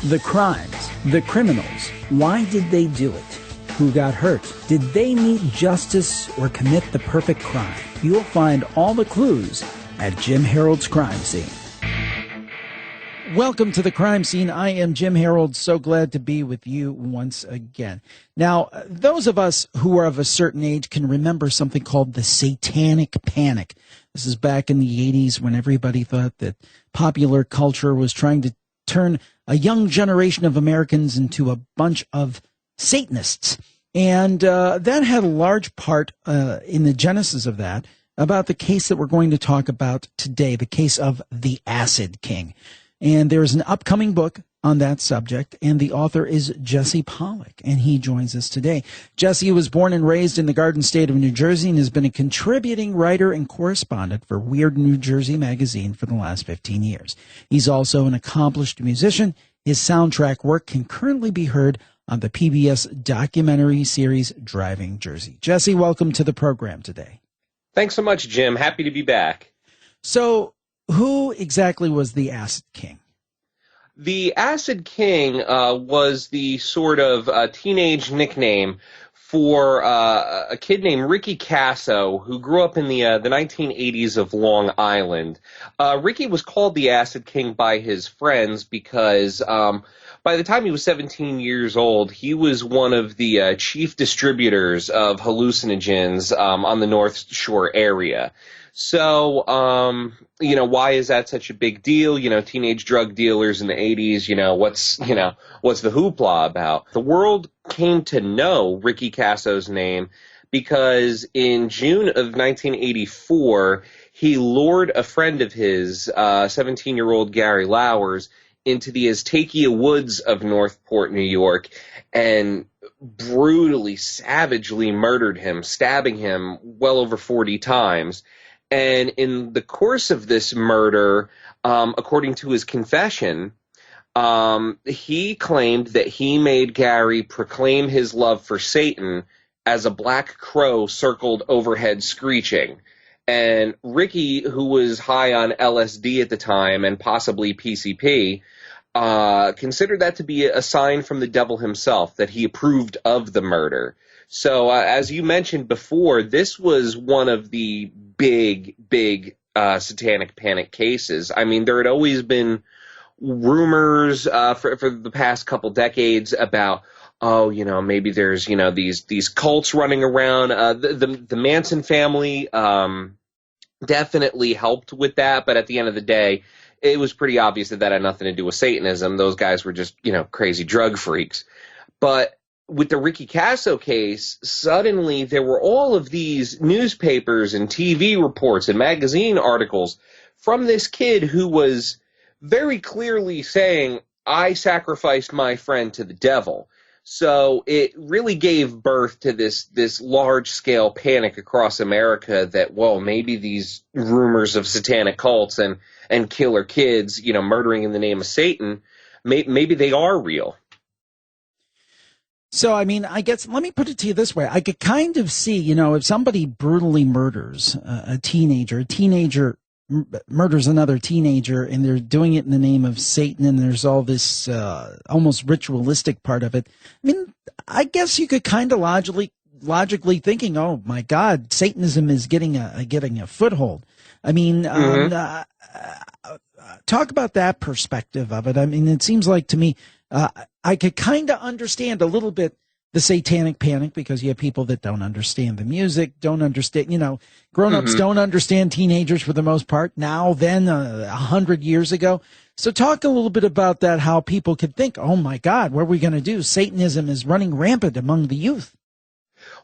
The crimes, the criminals, why did they do it? Who got hurt? Did they meet justice or commit the perfect crime? You'll find all the clues at Jim Harold's Crime Scene. Welcome to the Crime Scene. I am Jim Harold. So glad to be with you once again. Now, those of us who are of a certain age can remember something called the Satanic Panic. This is back in the 80s when everybody thought that popular culture was trying to turn a young generation of Americans into a bunch of Satanists. And that had a large part in the genesis of that about the case that we're going to talk about today, the case of the Acid King. And there's an upcoming book on that subject, and the author is Jesse Pollack, and he joins us today. Jesse was born and raised in the Garden State of New Jersey and has been a contributing writer and correspondent for Weird New Jersey magazine for the last 15 years. He's also an accomplished musician. His soundtrack work can currently be heard on the PBS documentary series Driving Jersey. Jesse, welcome to the program today. Thanks so much, Jim. Happy to be back. So, who exactly was the Acid King? The Acid King was the sort of teenage nickname for a kid named Ricky Kasso, who grew up in the 1980s of Long Island. Ricky was called the Acid King by his friends because by the time he was 17 years old, he was one of the chief distributors of hallucinogens on the North Shore area. So, why is that such a big deal? Teenage drug dealers in the 80s, what's the hoopla about? The world came to know Ricky Kasso's name because in June of 1984, he lured a friend of his, 17-year-old Gary Lowers, into the Aztecia woods of Northport, New York, and brutally, savagely murdered him, stabbing him well over 40 times. And in the course of this murder, according to his confession, he claimed that he made Gary proclaim his love for Satan as a black crow circled overhead screeching. And Ricky, who was high on LSD at the time and possibly PCP, considered that to be a sign from the devil himself that he approved of the murder. So, as you mentioned before, this was one of the big Satanic Panic cases. I mean, there had always been rumors for the past couple decades about, maybe there's, these cults running around. The Manson family definitely helped with that, but at the end of the day, it was pretty obvious that had nothing to do with Satanism. Those guys were just, crazy drug freaks. But with the Ricky Kasso case, suddenly there were all of these newspapers and TV reports and magazine articles from this kid who was very clearly saying, I sacrificed my friend to the devil. So it really gave birth to this large-scale panic across America that, well, maybe these rumors of satanic cults and killer kids, murdering in the name of Satan, maybe they are real. So, I mean, I guess, let me put it to you this way. I could kind of see, if somebody brutally murders a teenager murders another teenager, and they're doing it in the name of Satan, and there's all this almost ritualistic part of it. I mean, I guess you could kind of logically thinking, oh, my God, Satanism is getting a foothold. I mean, talk about that perspective of it. I mean, it seems like to me, I could kind of understand a little bit the Satanic Panic because you have people that don't understand the music, don't understand, grown-ups don't understand teenagers for the most part now, then 100 years ago. So talk a little bit about that, how people could think, oh, my God, what are we going to do? Satanism is running rampant among the youth.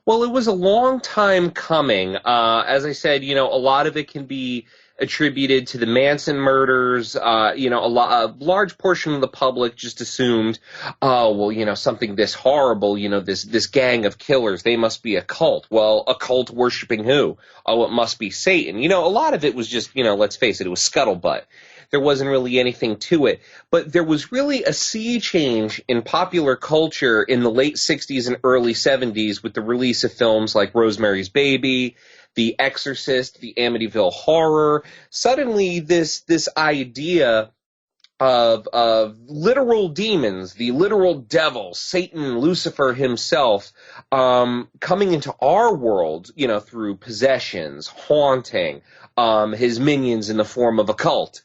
Well, it was a long time coming. As I said, a lot of it can be attributed to the Manson murders. A large portion of the public just assumed, something this horrible, this gang of killers, they must be a cult. Well, a cult worshiping who? Oh, it must be Satan. A lot of it was just, let's face it was scuttlebutt. There wasn't really anything to it. But there was really a sea change in popular culture in the late 60s and early 70s with the release of films like Rosemary's Baby, The Exorcist, the Amityville Horror. Suddenly this idea of literal demons, the literal devil, Satan, Lucifer himself, coming into our world, through possessions, haunting, his minions in the form of a cult,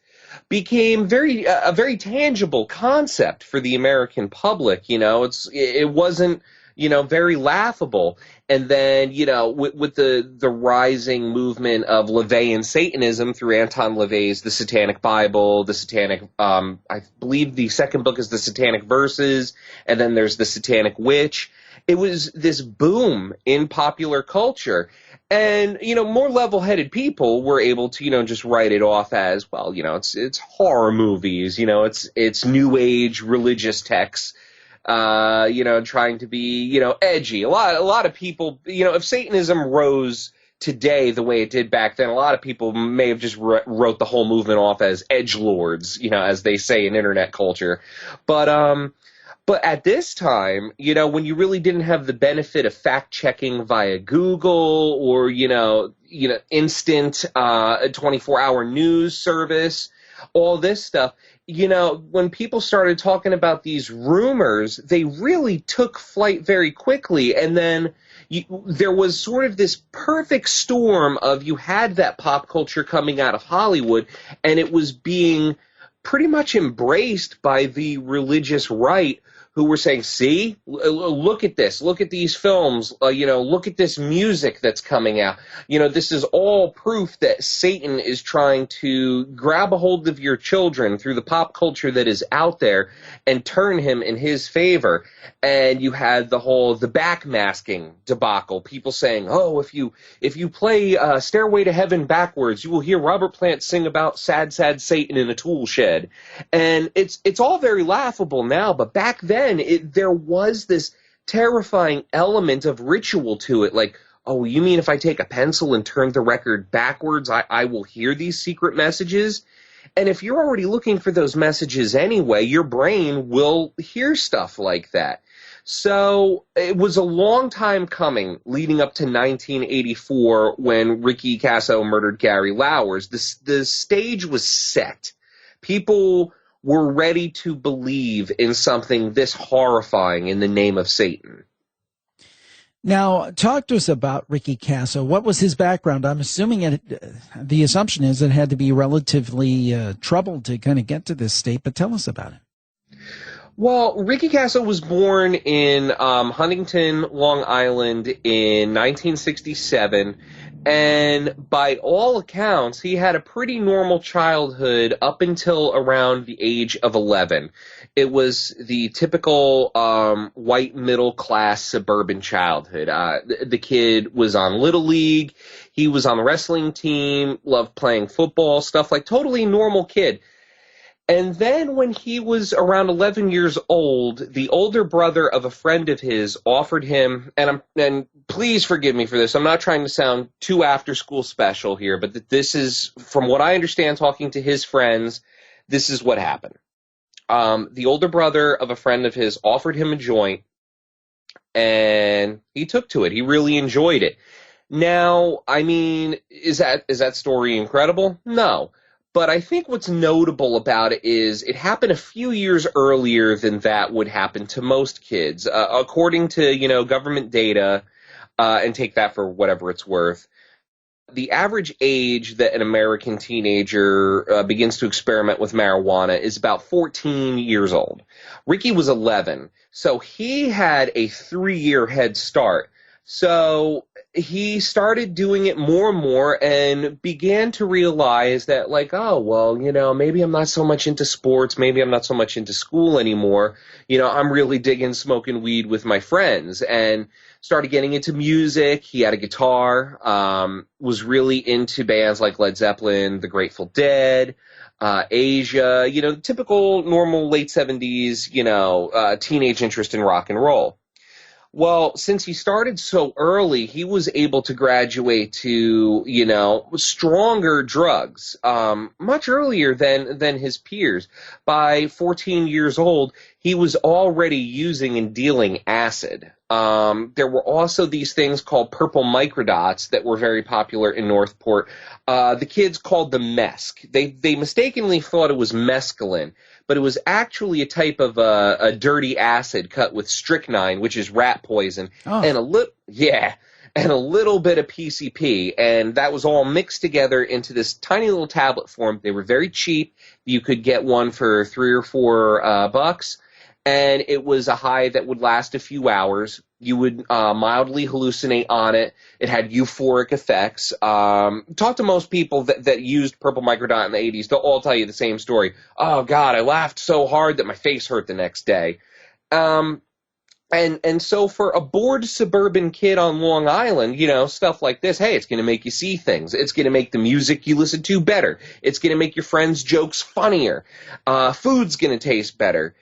became a very tangible concept for the American public. It wasn't, very laughable. And then, with the rising movement of LaVeyan Satanism through Anton LaVey's The Satanic Bible, the Satanic, I believe the second book is The Satanic Verses, and then there's The Satanic Witch. It was this boom in popular culture. And, more level-headed people were able to, just write it off as, well, it's horror movies, it's new age religious texts, trying to be, edgy. A lot of people, if Satanism rose today the way it did back then, a lot of people may have just wrote the whole movement off as edgelords, as they say in internet culture. But at this time, when you really didn't have the benefit of fact-checking via Google or, instant 24-hour news service, all this stuff, when people started talking about these rumors, they really took flight very quickly. And then there was sort of this perfect storm of you had that pop culture coming out of Hollywood, and it was being pretty much embraced by the religious right, who were saying, see, look at this, look at these films, look at this music that's coming out. This is all proof that Satan is trying to grab a hold of your children through the pop culture that is out there and turn him in his favor. And you had the backmasking debacle, people saying, oh, if you play Stairway to Heaven backwards, you will hear Robert Plant sing about sad, sad Satan in a tool shed. And it's all very laughable now, but back then, there was this terrifying element of ritual to it. Like, oh, you mean if I take a pencil and turn the record backwards, I will hear these secret messages? And if you're already looking for those messages anyway, your brain will hear stuff like that. So it was a long time coming, leading up to 1984 when Ricky Kasso murdered Gary Lauwers. The stage was set. People were ready to believe in something this horrifying in the name of Satan. Now, talk to us about Ricky Kasso. What was his background? I'm assuming the assumption is it had to be relatively troubled to kind of get to this state, but tell us about it. Well, Ricky Kasso was born in Huntington, Long Island in 1967. And by all accounts, he had a pretty normal childhood up until around the age of 11. It was the typical white middle-class suburban childhood. The kid was on Little League. He was on the wrestling team, loved playing football, stuff like totally normal kid. And then when he was around 11 years old, the older brother of a friend of his offered him, and please forgive me for this, I'm not trying to sound too after-school special here, but this is, from what I understand talking to his friends, this is what happened. The older brother of a friend of his offered him a joint, and he took to it. He really enjoyed it. Now, I mean, is that story incredible? No. But I think what's notable about it is it happened a few years earlier than that would happen to most kids. According to, government data, and take that for whatever it's worth, the average age that an American teenager begins to experiment with marijuana is about 14 years old. Ricky was 11, so he had a 3-year head start. So he started doing it more and more and began to realize that, like, oh, well, maybe I'm not so much into sports. Maybe I'm not so much into school anymore. I'm really digging smoking weed with my friends, and started getting into music. He had a guitar, was really into bands like Led Zeppelin, The Grateful Dead, Asia, typical normal late 70s, teenage interest in rock and roll. Well, since he started so early, he was able to graduate to, stronger drugs, much earlier than his peers. By 14 years old, he was already using and dealing acid. There were also these things called purple microdots that were very popular in Northport. The kids called them mesk. They mistakenly thought it was mescaline, but it was actually a type of a dirty acid cut with strychnine, which is rat poison, and a little bit of PCP, and that was all mixed together into this tiny little tablet form. They were very cheap. You could get one for $3 or $4 bucks, and it was a high that would last a few hours. You would mildly hallucinate on it. It had euphoric effects. Talk to most people that used purple microdot in the 80s. They'll all tell you the same story. Oh, God, I laughed so hard that my face hurt the next day. And so for a bored suburban kid on Long Island, stuff like this, hey, it's going to make you see things. It's going to make the music you listen to better. It's going to make your friends' jokes funnier. Food's going to taste better.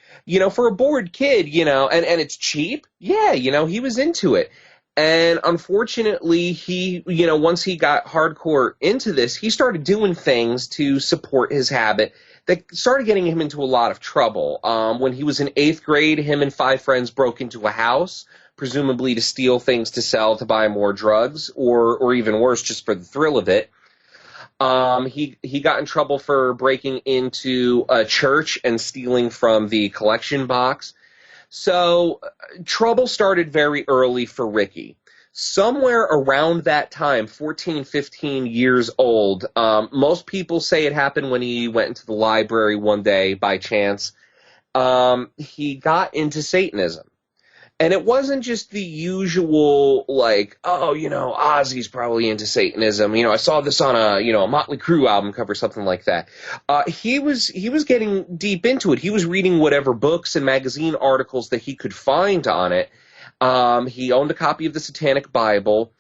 For a bored kid, and it's cheap. Yeah, he was into it. And unfortunately, he, once he got hardcore into this, he started doing things to support his habit that started getting him into a lot of trouble. When he was in 8th grade, him and 5 friends broke into a house, presumably to steal things to sell to buy more drugs, or even worse, just for the thrill of it. He got in trouble for breaking into a church and stealing from the collection box. So trouble started very early for Ricky. Somewhere around that time, 14, 15 years old, most people say it happened when he went into the library one day by chance. He got into Satanism. And it wasn't just the usual, Ozzy's probably into Satanism. I saw this on a Motley Crue album cover, something like that. He was getting deep into it. He was reading whatever books and magazine articles that he could find on it. He owned a copy of the Satanic Bible.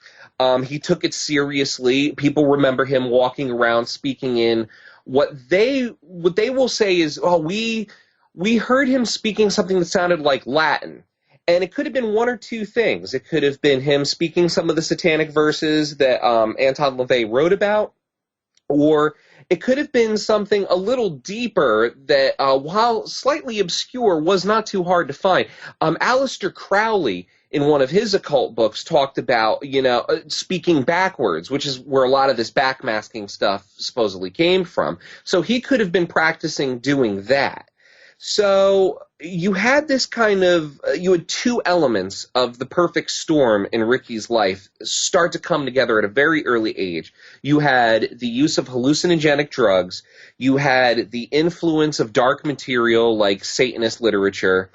He took it seriously. People remember him walking around speaking in what they will say is, we heard him speaking something that sounded like Latin. And it could have been one or two things. It could have been him speaking some of the satanic verses that Anton LaVey wrote about, or it could have been something a little deeper that, while slightly obscure, was not too hard to find. Aleister Crowley, in one of his occult books, talked about, speaking backwards, which is where a lot of this backmasking stuff supposedly came from. So he could have been practicing doing that. So you had this you had two elements of the perfect storm in Ricky's life start to come together at a very early age. You had the use of hallucinogenic drugs. You had the influence of dark material like Satanist literature.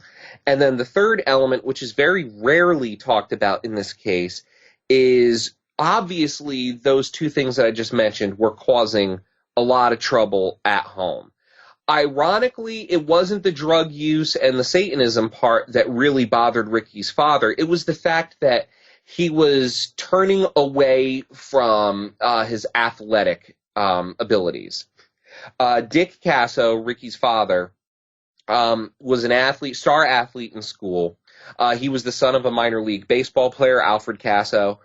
And then the third element, which is very rarely talked about in this case, is obviously those two things that I just mentioned were causing a lot of trouble at home. Ironically, it wasn't the drug use and the Satanism part that really bothered Ricky's father. It was the fact that he was turning away from his athletic abilities. Dick Casso, Ricky's father, was an athlete, star athlete in school. He was the son of a minor league baseball player, Alfred Casso.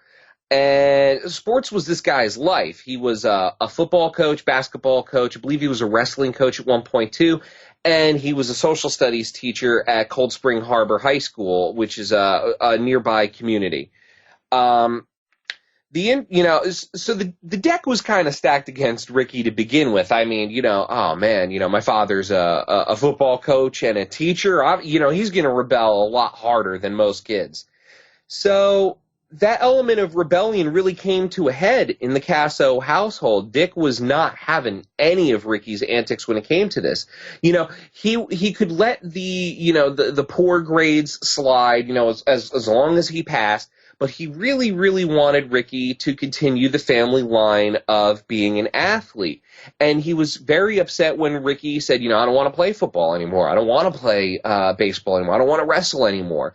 And sports was this guy's life. He was a football coach, basketball coach. I believe he was a wrestling coach at one point too. And he was a social studies teacher at Cold Spring Harbor High School, which is a nearby community. So the deck was kind of stacked against Ricky to begin with. I mean, my father's a football coach and a teacher. He's going to rebel a lot harder than most kids. So that element of rebellion really came to a head in the Casso household. Dick was not having any of Ricky's antics when it came to this. He could let the poor grades slide, as long as he passed, but he really, really wanted Ricky to continue the family line of being an athlete. And he was very upset when Ricky said, I don't want to play football anymore. I don't want to play baseball anymore. I don't want to wrestle anymore.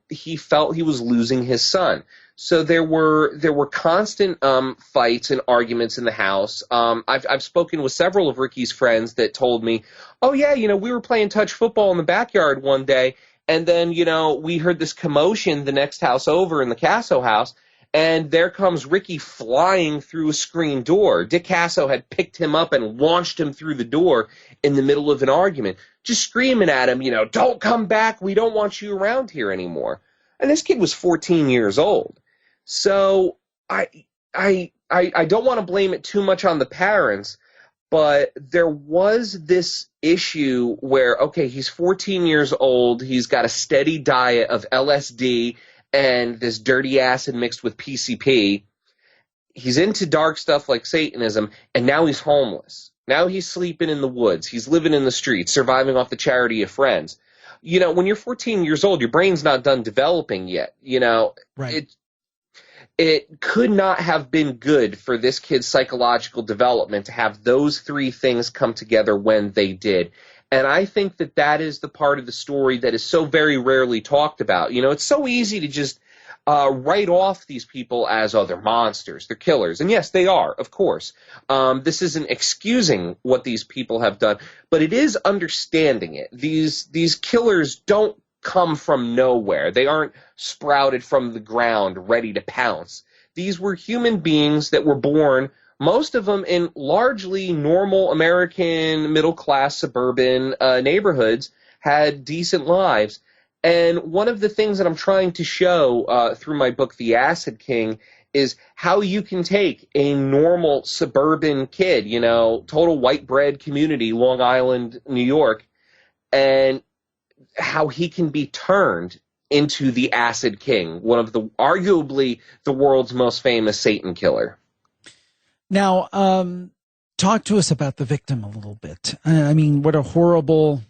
He felt he was losing his son. So there were constant fights and arguments in the house. I've spoken with several of Ricky's friends that told me, oh yeah, we were playing touch football in the backyard one day, and then we heard this commotion the next house over in the Casso house, and there comes Ricky flying through a screen door. Dick Casso had picked him up and launched him through the door in the middle of an argument, just screaming at him, don't come back, we don't want you around here anymore. And this kid was 14 years old. So I don't want to blame it too much on the parents. But there was this issue where, okay, he's 14 years old, he's got a steady diet of LSD and this dirty acid mixed with PCP. He's into dark stuff like Satanism, and now he's homeless. Now he's sleeping in the woods. He's living in the streets, surviving off the charity of friends. You know, when you're 14 years old, your brain's not done developing yet. You know, Right. It could not have been good for this kid's psychological development to have those three things come together when they did. And I think that that is the part of the story that is so very rarely talked about. You know, it's so easy to just write off these people as, oh, they're monsters, they're killers. And yes, they are, of course. This isn't excusing what these people have done, but it is understanding it. These killers don't come from nowhere. They aren't sprouted from the ground ready to pounce. These were human beings that were born, most of them in largely normal American middle-class suburban neighborhoods, had decent lives. And one of the things that I'm trying to show through my book, The Acid King, is how you can take a normal suburban kid, you know, total white bread community, Long Island, New York, and how he can be turned into the Acid King, one of the arguably the world's most famous Satan killer. Now, talk to us about the victim a little bit. I mean, what a horrible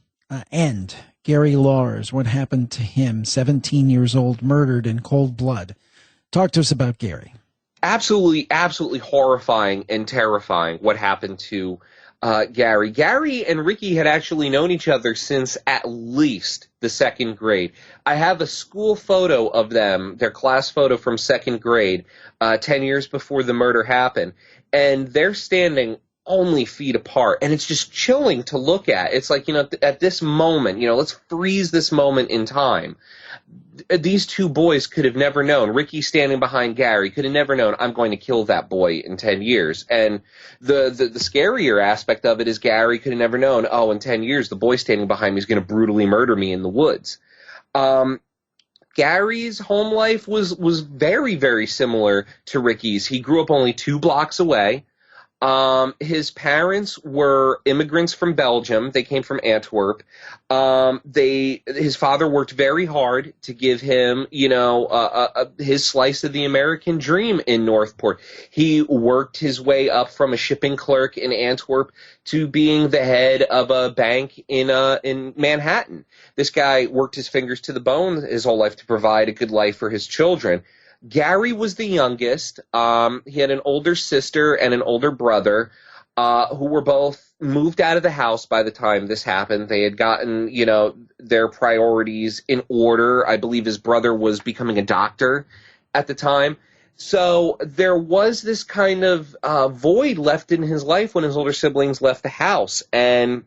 end. Gary Lars, what happened to him? 17 years old, murdered in cold blood. Talk to us about Gary. Absolutely horrifying and terrifying what happened to Gary. Gary and Ricky had actually known each other since at least the second grade. I have a school photo of them, their class photo from second grade, 10 years before the murder happened. And they're standing only feet apart. And it's just chilling to look at. It's like, you know, at this moment, you know, let's freeze this moment in time. These two boys could have never known. Ricky standing behind Gary could have never known, I'm going to kill that boy in 10 years. And the scarier aspect of it is Gary could have never known, oh, in 10 years, the boy standing behind me is going to brutally murder me in the woods. Gary's home life was very, very similar to Ricky's. He grew up only 2 blocks away. His parents were immigrants from Belgium. They came from Antwerp. His father worked very hard to give him, you know, his slice of the American dream in Northport. He worked his way up from a shipping clerk in Antwerp to being the head of a bank in Manhattan. This guy worked his fingers to the bone his whole life to provide a good life for his children. Gary was the youngest. He had an older sister and an older brother who were both moved out of the house by the time this happened. They had gotten, you know, their priorities in order. I believe his brother was becoming a doctor at the time. So there was this kind of void left in his life when his older siblings left the house. And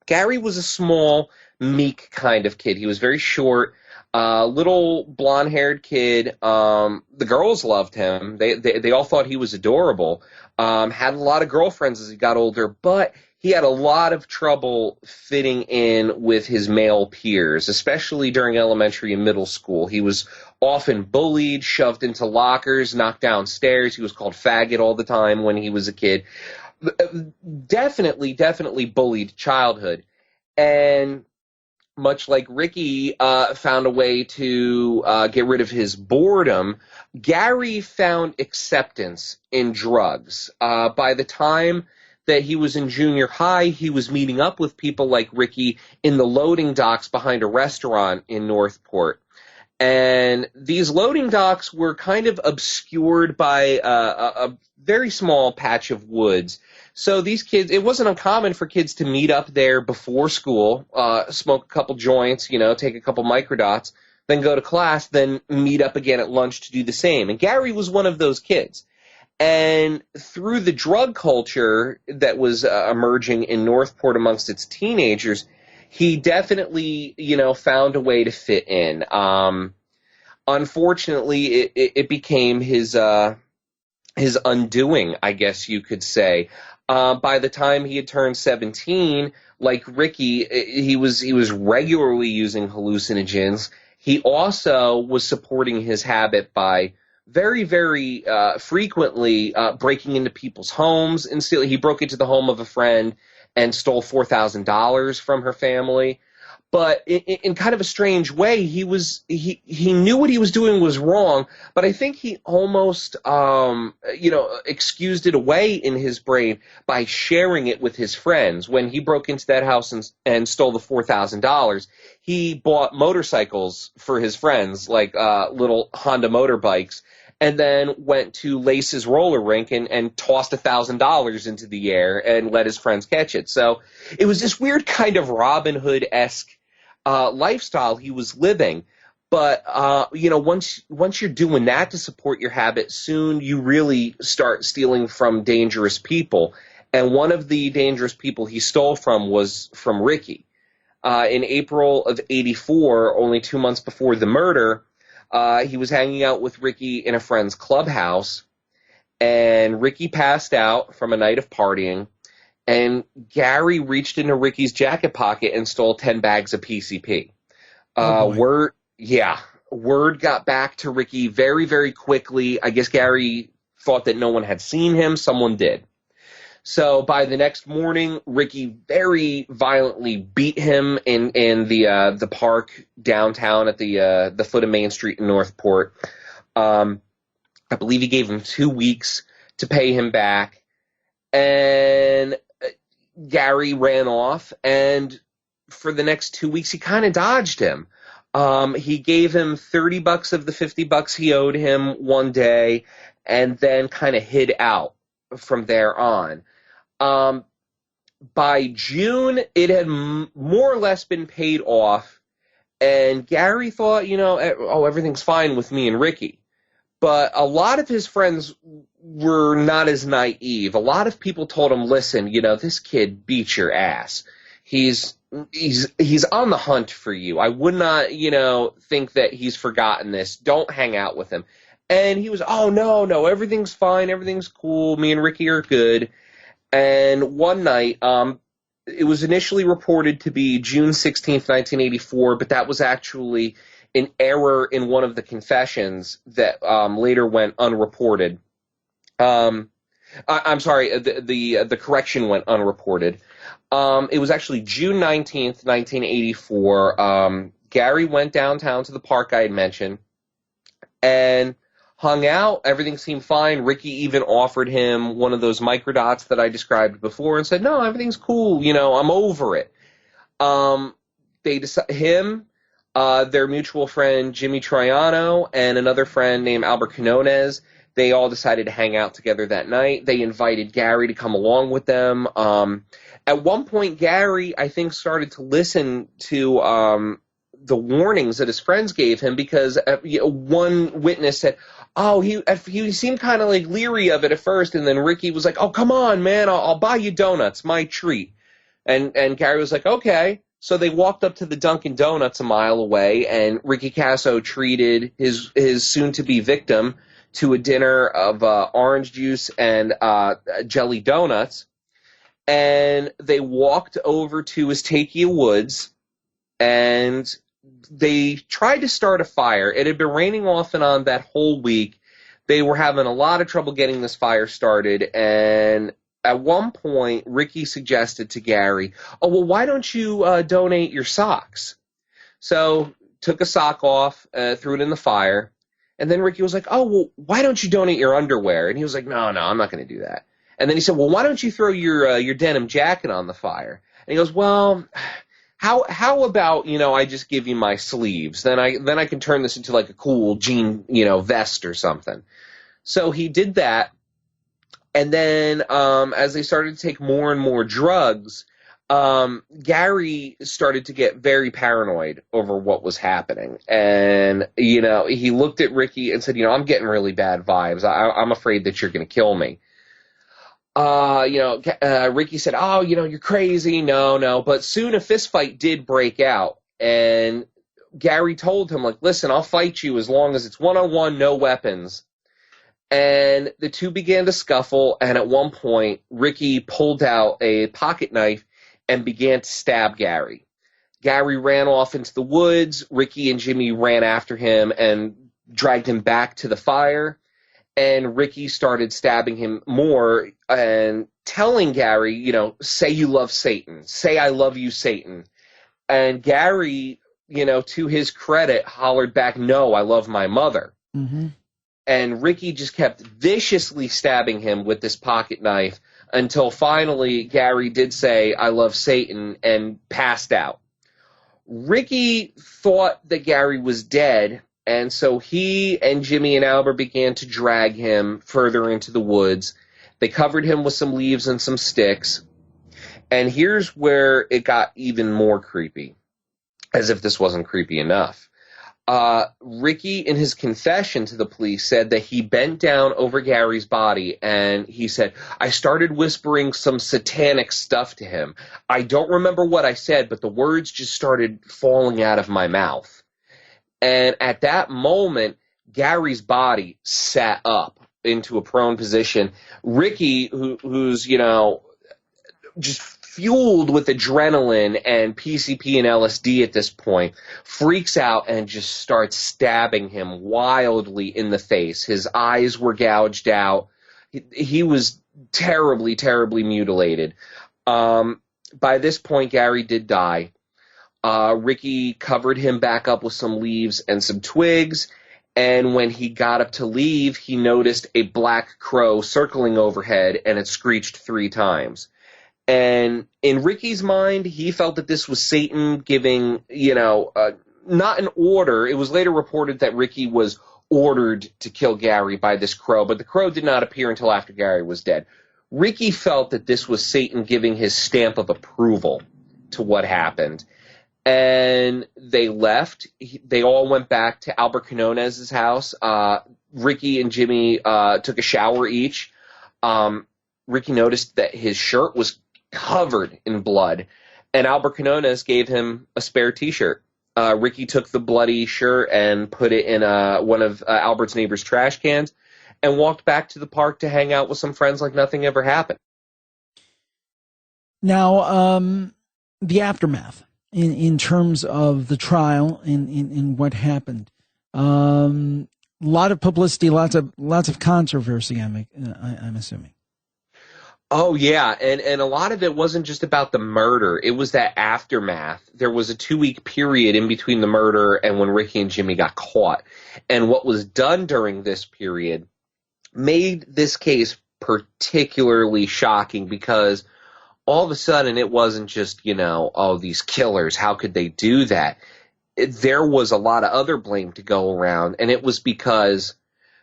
Gary was a small, meek kind of kid. He was very short. Little blonde-haired kid. The girls loved him. They all thought he was adorable. Had a lot of girlfriends as he got older, but he had a lot of trouble fitting in with his male peers, especially during elementary and middle school. He was often bullied, shoved into lockers, knocked downstairs. He was called faggot all the time when he was a kid. Definitely bullied childhood. And much like Ricky found a way to get rid of his boredom, Gary found acceptance in drugs. By the time that he was in junior high, he was meeting up with people like Ricky in the loading docks behind a restaurant in Northport. And these loading docks were kind of obscured by a very small patch of woods. So these kids, it wasn't uncommon for kids to meet up there before school, smoke a couple joints, you know, take a couple microdots, then go to class, then meet up again at lunch to do the same. And Gary was one of those kids. And through the drug culture that was emerging in Northport amongst its teenagers, he definitely, you know, found a way to fit in. Unfortunately, it became his undoing, I guess you could say. By the time he had turned 17, like Ricky, he was regularly using hallucinogens. He also was supporting his habit by very, very frequently breaking into people's homes and stealing. He broke into the home of a friend and stole $4,000 from her family. But in kind of a strange way, he knew what he was doing was wrong, but I think he almost excused it away in his brain by sharing it with his friends. When he broke into that house and stole the $4,000, he bought motorcycles for his friends, like little Honda motorbikes, and then went to Lace's roller rink and tossed $1,000 into the air and let his friends catch it. So it was this weird kind of Robin Hood-esque lifestyle he was living. But, once you're doing that to support your habit, soon you really start stealing from dangerous people. And one of the dangerous people he stole from was from Ricky. In April of '84, only 2 months before the murder, he was hanging out with Ricky in a friend's clubhouse, and Ricky passed out from a night of partying. And Gary reached into Ricky's jacket pocket and stole 10 bags of PCP. Word got back to Ricky very, very quickly. I guess Gary thought that no one had seen him. Someone did. So by the next morning, Ricky very violently beat him in the park downtown at the foot of Main Street in Northport. I believe he gave him 2 weeks to pay him back. And Gary ran off, and for the next 2 weeks, he kind of dodged him. He gave him $30 of the $50 he owed him one day, and then kind of hid out from there on. By June, it had more or less been paid off, and Gary thought, everything's fine with me and Ricky. But a lot of his friends were not as naive. A lot of people told him, listen, this kid beats your ass. He's on the hunt for you. I would not, think that he's forgotten this. Don't hang out with him. And he was, oh, no, everything's fine. Everything's cool. Me and Ricky are good. And one night, it was initially reported to be June 16th, 1984, but that was actually an error in one of the confessions that later went unreported. I'm sorry, the correction went unreported. It was actually June 19th, 1984. Gary went downtown to the park I had mentioned and hung out. Everything seemed fine. Ricky even offered him one of those microdots that I described before and said, no, everything's cool. I'm over it. They decided their mutual friend Jimmy Triano and another friend named Albert Quinones, they all decided to hang out together that night. They invited Gary to come along with them. At one point, Gary, I think, started to listen to the warnings that his friends gave him because one witness said, oh, he seemed kind of like leery of it at first, and then Ricky was like, oh, come on, man, I'll buy you donuts, my treat. And Gary was like, okay. So they walked up to the Dunkin' Donuts a mile away, and Ricky Casso treated his soon-to-be victim to a dinner of orange juice and jelly donuts. And they walked over to Estakia Woods, and they tried to start a fire. It had been raining off and on that whole week. They were having a lot of trouble getting this fire started, and at one point, Ricky suggested to Gary, oh, well, why don't you donate your socks? So took a sock off, threw it in the fire, and then Ricky was like, oh, well, why don't you donate your underwear? And he was like, no, I'm not going to do that. And then he said, well, why don't you throw your denim jacket on the fire? And he goes, well, how about, I just give you my sleeves? Then I can turn this into like a cool jean, vest or something. So he did that. And then as they started to take more and more drugs, Gary started to get very paranoid over what was happening. And, he looked at Ricky and said, I'm getting really bad vibes. I'm afraid that you're going to kill me. Ricky said, oh, you're crazy. No. But soon a fist fight did break out. And Gary told him, like, listen, I'll fight you as long as it's one-on-one, no weapons. And the two began to scuffle, and at one point, Ricky pulled out a pocket knife and began to stab Gary. Gary ran off into the woods. Ricky and Jimmy ran after him, and dragged him back to the fire, and Ricky started stabbing him more and telling Gary, say you love Satan. Say I love you, Satan. And Gary, to his credit, hollered back, no, I love my mother. Mm-hmm. And Ricky just kept viciously stabbing him with this pocket knife until finally Gary did say, I love Satan, and passed out. Ricky thought that Gary was dead, and so he and Jimmy and Albert began to drag him further into the woods. They covered him with some leaves and some sticks. And here's where it got even more creepy, as if this wasn't creepy enough. Ricky, in his confession to the police, said that he bent down over Gary's body and he said, I started whispering some satanic stuff to him. I don't remember what I said, but the words just started falling out of my mouth. And at that moment, Gary's body sat up into a prone position. Ricky, who's, just fueled with adrenaline and PCP and LSD at this point, freaks out and just starts stabbing him wildly in the face. His eyes were gouged out. He was terribly, terribly mutilated. By this point, Gary did die. Ricky covered him back up with some leaves and some twigs, and when he got up to leave, he noticed a black crow circling overhead, and it screeched 3 times. And in Ricky's mind, he felt that this was Satan giving, not an order. It was later reported that Ricky was ordered to kill Gary by this crow, but the crow did not appear until after Gary was dead. Ricky felt that this was Satan giving his stamp of approval to what happened. And they left. They all went back to Albert Quinonez's house. Ricky and Jimmy took a shower each. Ricky noticed that his shirt was covered in blood, and Albert Quinonez gave him a spare T-shirt. Ricky took the bloody shirt and put it in one of Albert's neighbor's trash cans and walked back to the park to hang out with some friends like nothing ever happened. Now, the aftermath in terms of the trial in what happened. A lot of publicity, lots of controversy, I'm assuming. Oh, yeah, and a lot of it wasn't just about the murder. It was that aftermath. There was a 2-week period in between the murder and when Ricky and Jimmy got caught. And what was done during this period made this case particularly shocking because all of a sudden it wasn't just, these killers, how could they do that? There was a lot of other blame to go around, and it was because,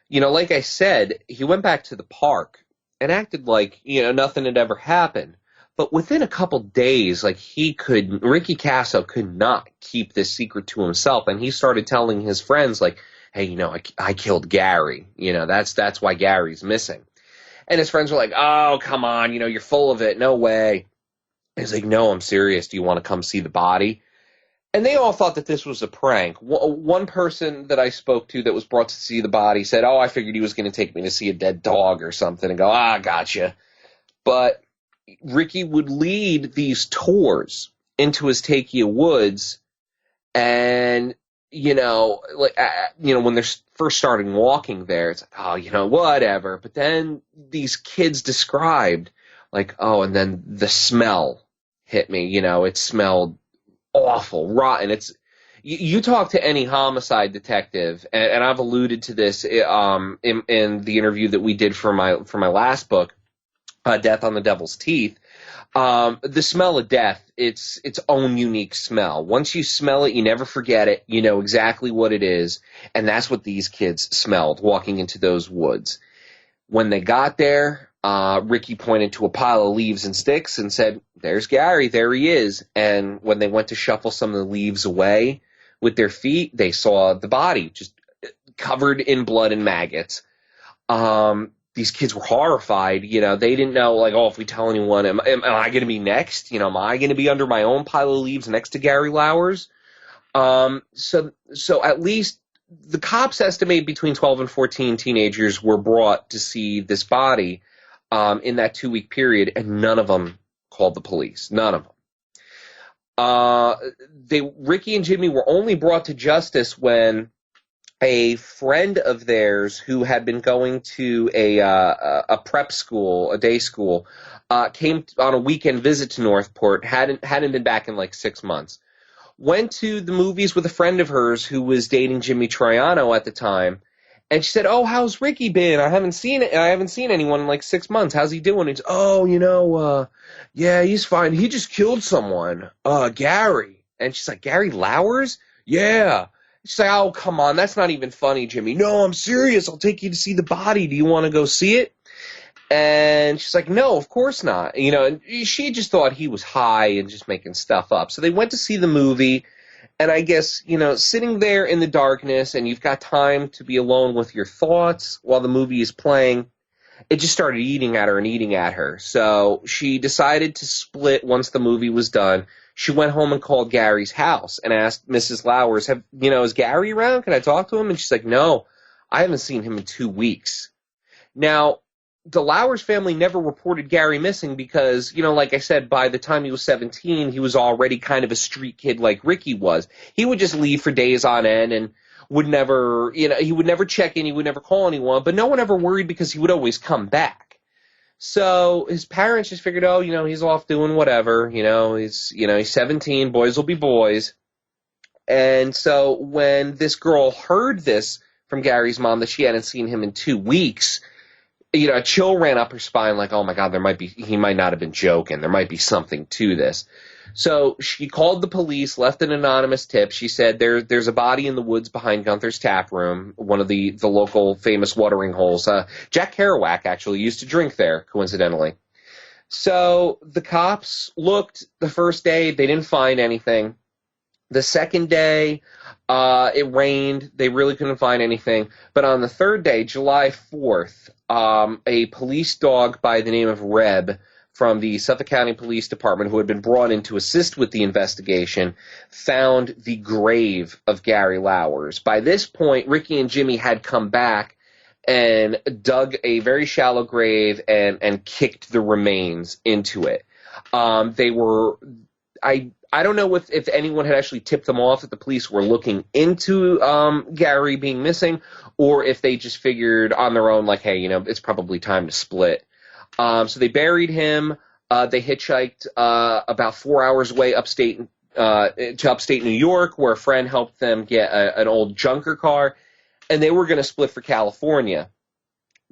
like I said, he went back to the park and acted like, nothing had ever happened. But within a couple days, Ricky Casso could not keep this secret to himself. And he started telling his friends, hey, I killed Gary. That's why Gary's missing. And his friends were like, oh, come on, you're full of it. No way. And he's like, no, I'm serious. Do you want to come see the body? And they all thought that this was a prank. One person that I spoke to that was brought to see the body said, I figured he was going to take me to see a dead dog or something, and go, gotcha. But Ricky would lead these tours into his Takia Woods, and, when they're first starting walking there, it's like, whatever. But then these kids described, and then the smell hit me, it smelled awful, rotten. You talk to any homicide detective, and I've alluded to this in the interview that we did for my last book, Death on the Devil's Teeth. The smell of death, it's its own unique smell. Once you smell it, you never forget it. You know exactly what it is, and that's what these kids smelled walking into those woods. When they got there, Ricky pointed to a pile of leaves and sticks and said, there's Gary, there he is. And when they went to shuffle some of the leaves away with their feet, they saw the body just covered in blood and maggots. These kids were horrified. They didn't know, if we tell anyone, am I going to be next? Am I going to be under my own pile of leaves next to Gary Lauers? So at least the cops estimate between 12 and 14 teenagers were brought to see this body in that 2-week period, and none of them called the police. None of them. Ricky and Jimmy were only brought to justice when a friend of theirs who had been going to a prep school, a day school, came on a weekend visit to Northport, hadn't been back in like 6 months. Went to the movies with a friend of hers who was dating Jimmy Troiano at the time. And she said, "Oh, how's Ricky been? I haven't seen anyone in like 6 months. How's he doing?" He's, "Oh, yeah, he's fine. He just killed someone. Gary." And she's like, "Gary Lowers?" "Yeah." She's like, "Oh, come on. That's not even funny, Jimmy." "No, I'm serious. I'll take you to see the body. Do you want to go see it?" And she's like, "No, of course not." And she just thought he was high and just making stuff up. So they went to see the movie. And I guess, sitting there in the darkness and you've got time to be alone with your thoughts while the movie is playing, it just started eating at her and eating at her. So she decided to split once the movie was done. She went home and called Gary's house and asked Mrs. Lowers, is Gary around? Can I talk to him? And she's like, "No, I haven't seen him in 2 weeks." Now, the Lowers family never reported Gary missing because, like I said, by the time he was 17, he was already kind of a street kid like Ricky was. He would just leave for days on end and would never, he would never check in, he would never call anyone, but no one ever worried because he would always come back. So his parents just figured, he's off doing whatever, he's 17, boys will be boys. And so when this girl heard this from Gary's mom that she hadn't seen him in 2 weeks, a chill ran up her spine like, oh my God, he might not have been joking. There might be something to this. So she called the police, left an anonymous tip. She said there's a body in the woods behind Gunther's Tap Room, one of the local famous watering holes. Jack Kerouac actually used to drink there, coincidentally. So the cops looked the first day. They didn't find anything. The second day, it rained. They really couldn't find anything. But on the third day, July 4th, a police dog by the name of Reb from the Suffolk County Police Department, who had been brought in to assist with the investigation, found the grave of Gary Lowers. By this point, Ricky and Jimmy had come back and dug a very shallow grave and kicked the remains into it. I don't know if anyone had actually tipped them off that the police were looking into Gary being missing, or if they just figured on their own, like, hey, it's probably time to split. So they buried him. They hitchhiked about 4 hours away to upstate New York, where a friend helped them get an old junker car, and they were going to split for California.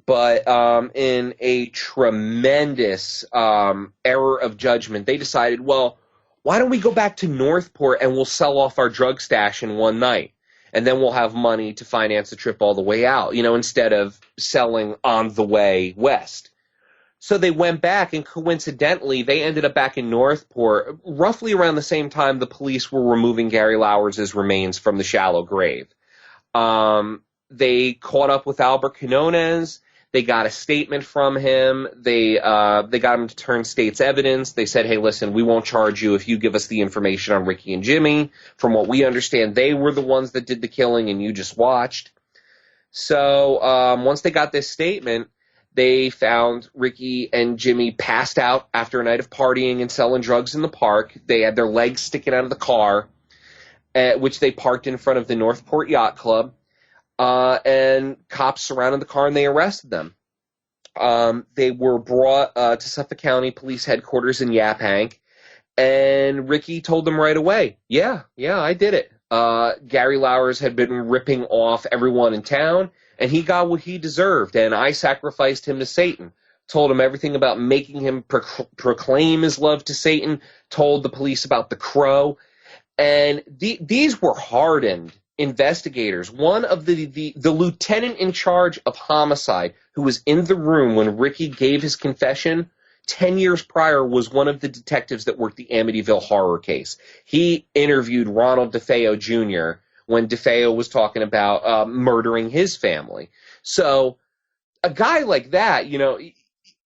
But in a tremendous error of judgment, they decided, well, why don't we go back to Northport and we'll sell off our drug stash in one night, and then we'll have money to finance the trip all the way out, instead of selling on the way west. So they went back, and coincidentally, they ended up back in Northport roughly around the same time the police were removing Gary Lowers' remains from the shallow grave. They caught up with Albert Quinones. They got a statement from him. They got him to turn state's evidence. They said, hey, listen, we won't charge you if you give us the information on Ricky and Jimmy. From what we understand, they were the ones that did the killing and you just watched. So once they got this statement, they found Ricky and Jimmy passed out after a night of partying and selling drugs in the park. They had their legs sticking out of the car, which they parked in front of the Northport Yacht Club. And cops surrounded the car and they arrested them. They were brought to Suffolk County Police Headquarters in Yaphank, and Ricky told them right away, yeah, I did it. Gary Lowers had been ripping off everyone in town, and he got what he deserved, and I sacrificed him to Satan. Told him everything about making him proclaim his love to Satan, told the police about the crow, and these were hardened investigators. One of the lieutenant in charge of homicide who was in the room when Ricky gave his confession 10 years prior was one of the detectives that worked the Amityville horror case. He interviewed Ronald DeFeo Jr. when DeFeo was talking about murdering his family. So a guy like that,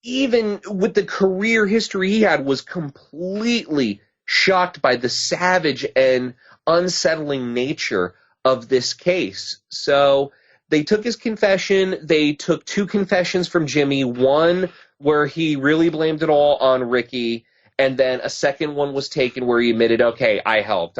even with the career history he had, was completely shocked by the savage and unsettling nature of this case. So they took his confession. They took 2 confessions from Jimmy, one where he really blamed it all on Ricky, And then a second one was taken where he admitted, okay, I helped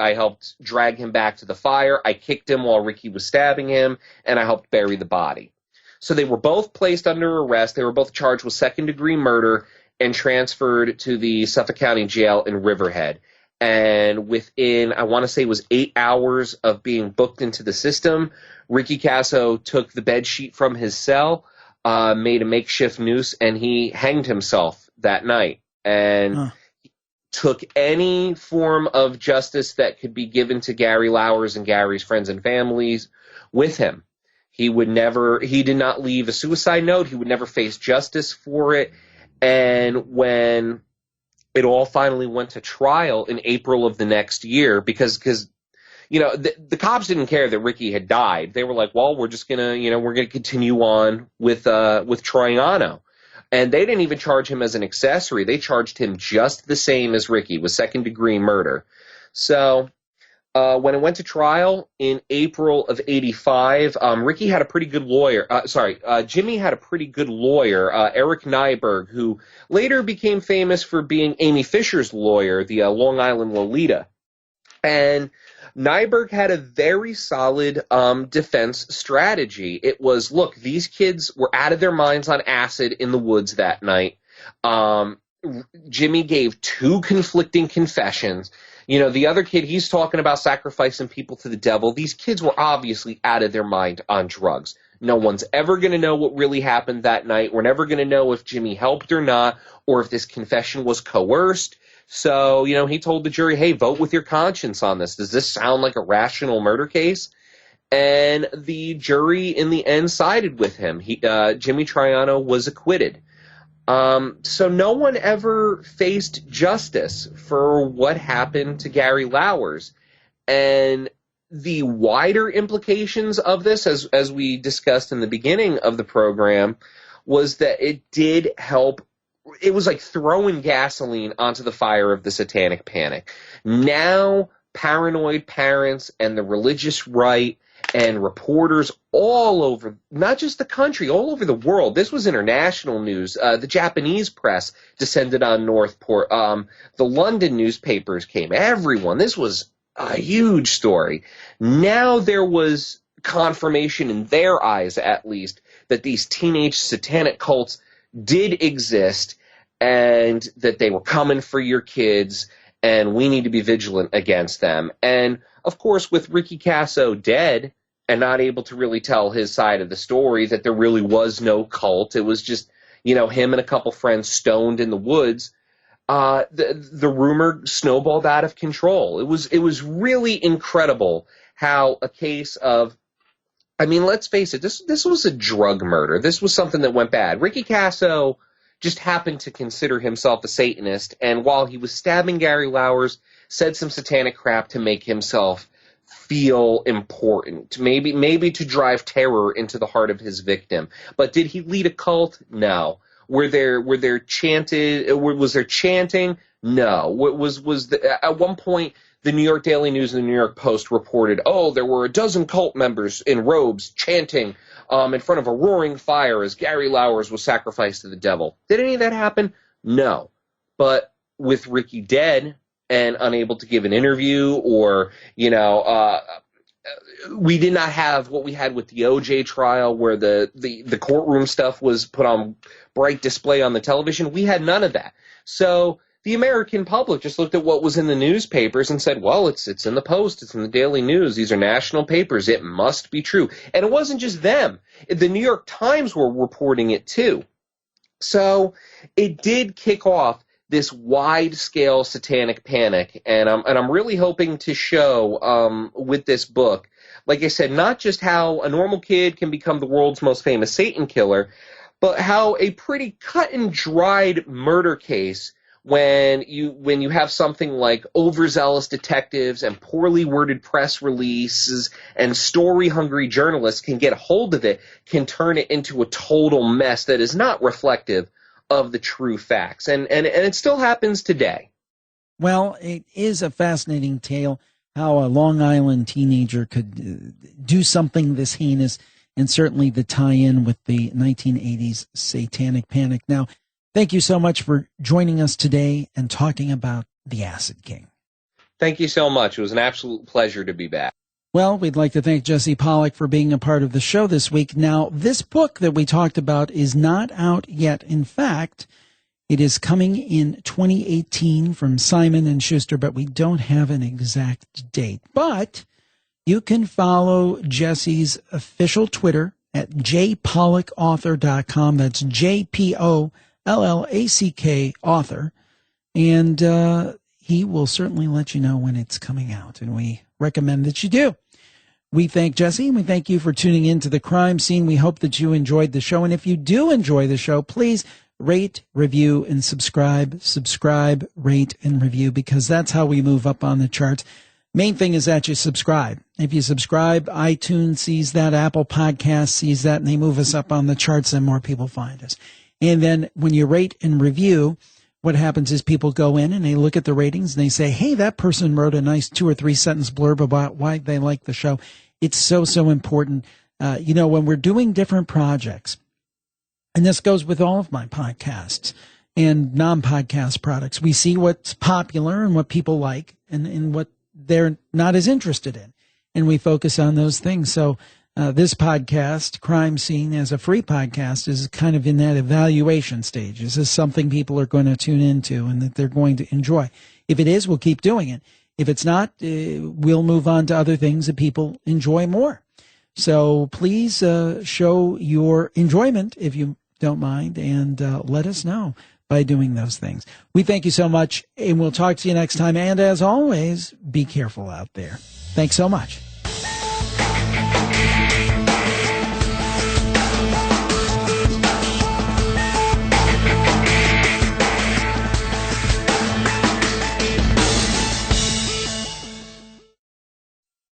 drag him back to the fire. I kicked him while Ricky was stabbing him, and I helped bury the body. So they were both placed under arrest. They were both charged with second-degree murder and transferred to the Suffolk County Jail in Riverhead. And within, I want to say it was 8 hours of being booked into the system, Ricky Kasso took the bed sheet from his cell, made a makeshift noose, and he hanged himself that night. And took any form of justice that could be given to Gary Lauwers and Gary's friends and families with him. He did not leave a suicide note. He would never face justice for it. And when it all finally went to trial in April of the next year, because the cops didn't care that Ricky had died. They were like, well, we're just we're gonna continue on with Troiano. And they didn't even charge him as an accessory. They charged him just the same as Ricky, with second-degree murder. So when it went to trial in April of '85, Ricky had a pretty good lawyer. Jimmy had a pretty good lawyer, Eric Nyberg, who later became famous for being Amy Fisher's lawyer, the Long Island Lolita. And Nyberg had a very solid defense strategy. It was, look, these kids were out of their minds on acid in the woods that night. Jimmy gave two conflicting confessions. The other kid, he's talking about sacrificing people to the devil. These kids were obviously out of their mind on drugs. No one's ever going to know what really happened that night. We're never going to know if Jimmy helped or not, or if this confession was coerced. So, he told the jury, hey, vote with your conscience on this. Does this sound like a rational murder case? And the jury, in the end, sided with him. Jimmy Troiano was acquitted. So no one ever faced justice for what happened to Gary Lauwers. And the wider implications of this, as we discussed in the beginning of the program, was that it did help. It was like throwing gasoline onto the fire of the Satanic Panic. Now, paranoid parents and the religious right and reporters all over, not just the country, all over the world. This was international news. The Japanese press descended on Northport. The London newspapers came. Everyone. This was a huge story. Now there was confirmation in their eyes, at least, that these teenage satanic cults did exist and that they were coming for your kids, and we need to be vigilant against them. And, of course, with Ricky Kasso dead and not able to really tell his side of the story, that there really was no cult, it was just, him and a couple friends stoned in the woods, the rumor snowballed out of control. It was really incredible how a case of, let's face it, this was a drug murder. This was something that went bad. Ricky Kasso just happened to consider himself a Satanist, and while he was stabbing Gary Lauwers, said some satanic crap to make himself feel important, maybe to drive terror into the heart of his victim. But did he lead a cult? No. Was there chanting? No. At one point, the New York Daily News and the New York Post reported, there were a dozen cult members in robes chanting in front of a roaring fire as Gary Lauwers was sacrificed to the devil. Did any of that happen? No. But with Ricky dead and unable to give an interview, or, we did not have what we had with the OJ trial, where the courtroom stuff was put on bright display on the television. We had none of that. So the American public just looked at what was in the newspapers and said, well, it's in the Post, it's in the Daily News, these are national papers, it must be true. And it wasn't just them. The New York Times were reporting it too. So it did kick off this wide-scale satanic panic, and I'm really hoping to show with this book, like I said, not just how a normal kid can become the world's most famous Satan killer, but how a pretty cut-and-dried murder case, when you have something like overzealous detectives and poorly worded press releases and story-hungry journalists can get a hold of it, can turn it into a total mess that is not reflective of the true facts. And it still happens today. Well, it is a fascinating tale how a Long Island teenager could do something this heinous, and certainly the tie-in with the 1980s Satanic Panic. Now, Thank you so much for joining us today and talking about the Acid King. Thank you so much. It was an absolute pleasure to be back. Well, we'd like to thank Jesse Pollack for being a part of the show this week. Now, this book that we talked about is not out yet. In fact, it is coming in 2018 from Simon & Schuster, but we don't have an exact date. But you can follow Jesse's official Twitter at jpollackauthor.com. That's JPOLLACK author. And he will certainly let you know when it's coming out, and we recommend that you do. We thank Jesse, and we thank you for tuning in to The Crime Scene. We hope that you enjoyed the show, and if you do enjoy the show, please rate, review, and subscribe. Subscribe, rate, and review, because that's how we move up on the charts. Main thing is that you subscribe. If you subscribe, iTunes sees that, Apple Podcasts sees that, and they move us up on the charts, and more people find us. And then when you rate and review, what happens is people go in and they look at the ratings and they say, hey, that person wrote a nice 2 or 3 sentence blurb about why they like the show. It's so important. When we're doing different projects, and this goes with all of my podcasts and non-podcast products, we see what's popular and what people like and what they're not as interested in. And we focus on those things. So this podcast, Crime Scene, as a free podcast, is kind of in that evaluation stage. Is this something people are going to tune into and that they're going to enjoy? If it is, we'll keep doing it. If it's not, we'll move on to other things that people enjoy more. So please show your enjoyment, if you don't mind, and let us know by doing those things. We thank you so much, and we'll talk to you next time. And as always, be careful out there. Thanks so much.